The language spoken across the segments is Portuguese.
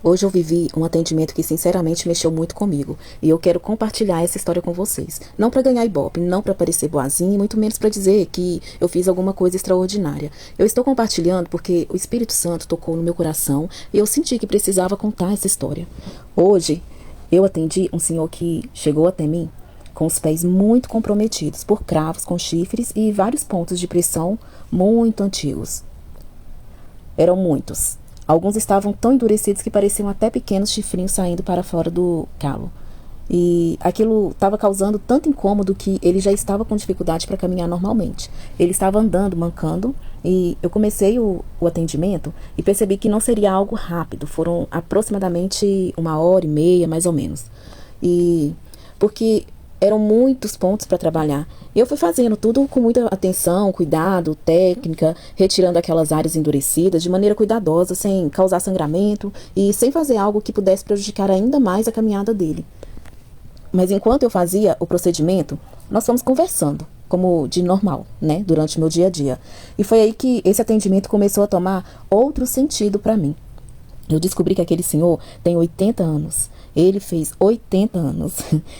Hoje eu vivi um atendimento que sinceramente mexeu muito comigo e eu quero compartilhar essa história com vocês. Não para ganhar ibope, não para parecer boazinha, e muito menos para dizer que eu fiz alguma coisa extraordinária. Eu estou compartilhando porque o Espírito Santo tocou no meu coração e eu senti que precisava contar essa história. Hoje eu atendi um senhor que chegou até mim com os pés muito comprometidos por cravos com chifres e vários pontos de pressão muito antigos. Eram muitos. Alguns estavam tão endurecidos que pareciam até pequenos chifrinhos saindo para fora do calo. E aquilo estava causando tanto incômodo que ele já estava com dificuldade para caminhar normalmente. Ele estava andando, mancando, e eu comecei o atendimento e percebi que não seria algo rápido. Foram aproximadamente 1h30, mais ou menos. E porque eram muitos pontos para trabalhar. Eu fui fazendo tudo com muita atenção, cuidado, técnica, retirando aquelas áreas endurecidas de maneira cuidadosa, sem causar sangramento e sem fazer algo que pudesse prejudicar ainda mais a caminhada dele. Mas enquanto eu fazia o procedimento, nós fomos conversando, como de normal, né, durante o meu dia a dia. E foi aí que esse atendimento começou a tomar outro sentido para mim. Eu descobri que aquele senhor tem 80 anos. Ele fez 80 anos.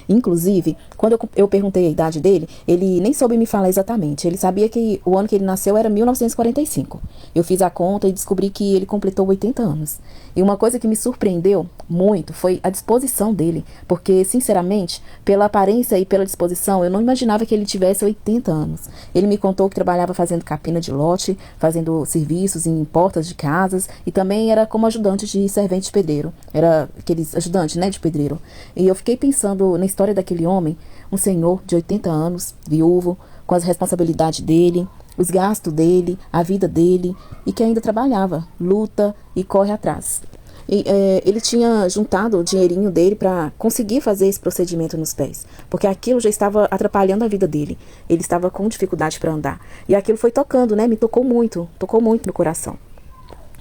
Inclusive, quando eu perguntei a idade dele, ele nem soube me falar exatamente. Ele sabia que o ano que ele nasceu era 1945. Eu fiz a conta e descobri que ele completou 80 anos. E uma coisa que me surpreendeu muito foi a disposição dele. Porque, sinceramente, pela aparência e pela disposição, eu não imaginava que ele tivesse 80 anos. Ele me contou que trabalhava fazendo capina de lote, fazendo serviços em portas de casas e também era como ajudante de servente de pedreiro. Era aqueles ajudantes, né, de pedreiro. E eu fiquei pensando na história daquele homem, um senhor de 80 anos, viúvo, com as responsabilidades dele, os gastos dele, a vida dele, e que ainda trabalhava, luta e corre atrás. E, ele tinha juntado o dinheirinho dele para conseguir fazer esse procedimento nos pés, porque aquilo já estava atrapalhando a vida dele. Ele estava com dificuldade para andar. E aquilo foi tocando, né? Me tocou muito no coração.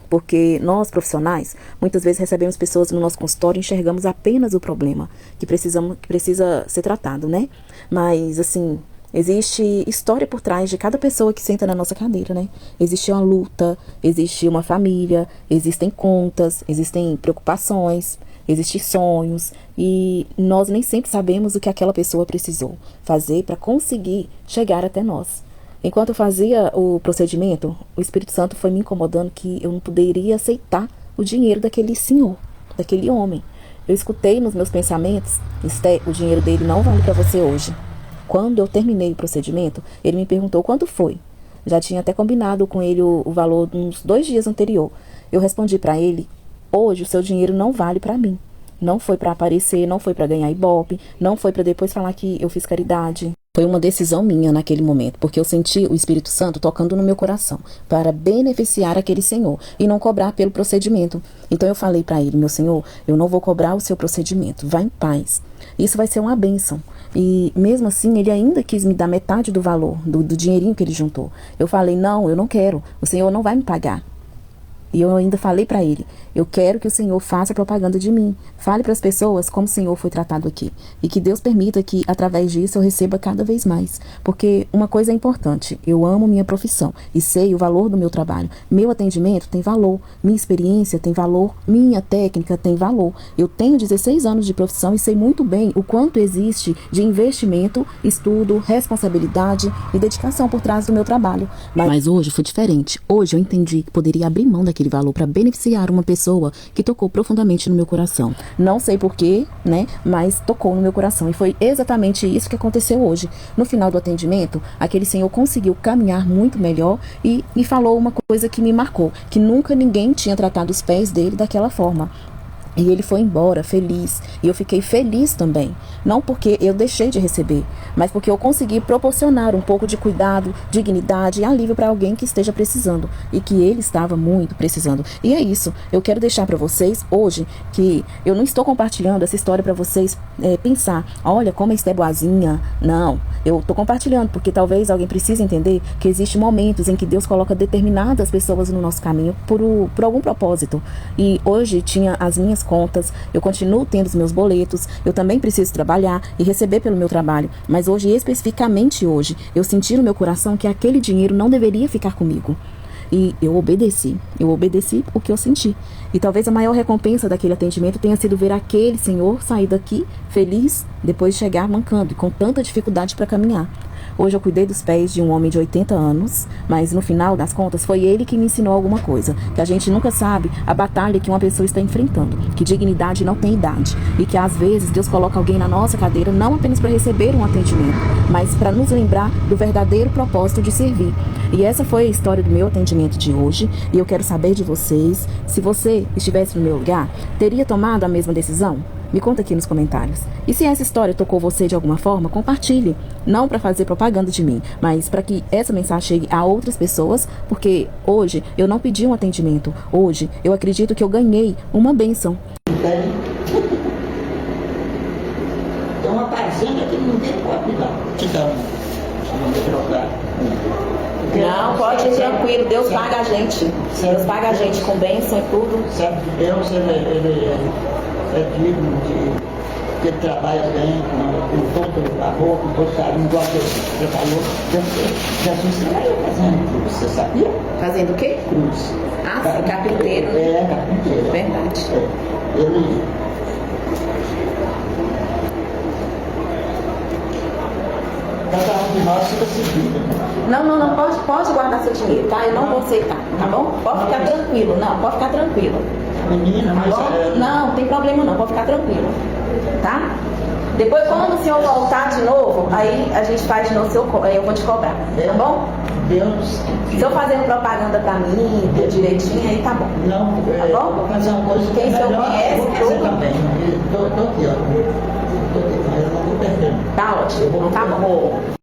Porque nós, profissionais, muitas vezes recebemos pessoas no nosso consultório e enxergamos apenas o problema que precisa ser tratado, né? Mas, assim, existe história por trás de cada pessoa que senta na nossa cadeira, né? Existe uma luta, existe uma família, existem contas, existem preocupações, existem sonhos. E nós nem sempre sabemos o que aquela pessoa precisou fazer para conseguir chegar até nós. Enquanto eu fazia o procedimento, o Espírito Santo foi me incomodando que eu não poderia aceitar o dinheiro daquele senhor, daquele homem. Eu escutei nos meus pensamentos: Esté, o dinheiro dele não vale para você hoje. Quando eu terminei o procedimento, ele me perguntou quanto foi. Já tinha até combinado com ele o valor uns 2 dias anterior. Eu respondi para ele: hoje o seu dinheiro não vale para mim. Não foi para aparecer, não foi para ganhar ibope, não foi para depois falar que eu fiz caridade. Foi uma decisão minha naquele momento, porque eu senti o Espírito Santo tocando no meu coração para beneficiar aquele senhor e não cobrar pelo procedimento. Então eu falei para ele: meu senhor, eu não vou cobrar o seu procedimento, vá em paz. Isso vai ser uma bênção. E mesmo assim, ele ainda quis me dar metade do valor, do dinheirinho que ele juntou. Eu falei: não, eu não quero, o senhor não vai me pagar. E eu ainda falei para ele: eu quero que o Senhor faça propaganda de mim. Fale para as pessoas como o Senhor foi tratado aqui. E que Deus permita que, através disso, eu receba cada vez mais. Porque uma coisa é importante: eu amo minha profissão e sei o valor do meu trabalho. Meu atendimento tem valor, minha experiência tem valor, minha técnica tem valor. Eu tenho 16 anos de profissão e sei muito bem o quanto existe de investimento, estudo, responsabilidade e dedicação por trás do meu trabalho. Mas hoje foi diferente. Hoje eu entendi que poderia abrir mão daquele valor para beneficiar uma pessoa que tocou profundamente no meu coração. Não sei porquê, né? Mas tocou no meu coração. E foi exatamente isso que aconteceu hoje. No final do atendimento, aquele senhor conseguiu caminhar muito melhor e me falou uma coisa que me marcou: que nunca ninguém tinha tratado os pés dele daquela forma. E ele foi embora feliz. E eu fiquei feliz também. Não porque eu deixei de receber, mas porque eu consegui proporcionar um pouco de cuidado, dignidade e alívio para alguém que esteja precisando. E que ele estava muito precisando. E é isso. Eu quero deixar para vocês hoje que eu não estou compartilhando essa história para vocês pensar: olha como a Esté é boazinha. Não. Eu estou compartilhando porque talvez alguém precise entender que existem momentos em que Deus coloca determinadas pessoas no nosso caminho por algum propósito. E hoje tinha as minhas contas, eu continuo tendo os meus boletos, eu também preciso trabalhar e receber pelo meu trabalho. Mas hoje, especificamente hoje, eu senti no meu coração que aquele dinheiro não deveria ficar comigo. E eu obedeci o que eu senti. E talvez a maior recompensa daquele atendimento tenha sido ver aquele senhor sair daqui feliz, depois de chegar mancando e com tanta dificuldade para caminhar. Hoje eu cuidei dos pés de um homem de 80 anos, mas no final das contas foi ele que me ensinou alguma coisa, que a gente nunca sabe a batalha que uma pessoa está enfrentando, que dignidade não tem idade e que às vezes Deus coloca alguém na nossa cadeira não apenas para receber um atendimento, mas para nos lembrar do verdadeiro propósito de servir. E essa foi a história do meu atendimento de hoje, e eu quero saber de vocês, se você estivesse no meu lugar, teria tomado a mesma decisão? Me conta aqui nos comentários. E se essa história tocou você de alguma forma, compartilhe. Não para fazer propaganda de mim, mas para que essa mensagem chegue a outras pessoas, porque hoje eu não pedi um atendimento. Hoje eu acredito que eu ganhei uma bênção. Tem uma parcela que ninguém pode dar. Te dá Não, pode ir tranquilo. Deus paga a gente. Deus paga a gente com bênção e tudo. Certo, Deus, ele é digno de ele trabalha bem, com todo amor, com todo carinho, igual você falou. Jesus trabalhou fazendo cruz, você sabia? Fazendo o quê? Cruz. Ah, sim, carpinteiro. É, carpinteiro. Verdade. É. Ele... Cada um de nós fica seguido, né? Não, pode guardar seu dinheiro, tá? Eu não vou aceitar, tá bom? Pode ficar tranquilo, não, pode ficar tranquilo. Menina, mas tá bom? Não, tem problema não, pode ficar tranquilo, tá? Depois, quando o senhor voltar de novo, aí a gente faz de novo, eu vou te cobrar, tá bom? Deus. Se eu fazendo propaganda pra mim, direitinho, aí tá bom. Não, tá bom? Vou fazer uma coisa quem o senhor conhece, vou fazer também. Tô aqui, ó. Tô aqui, mas eu não vou perdendo. Tá ótimo, tá bom.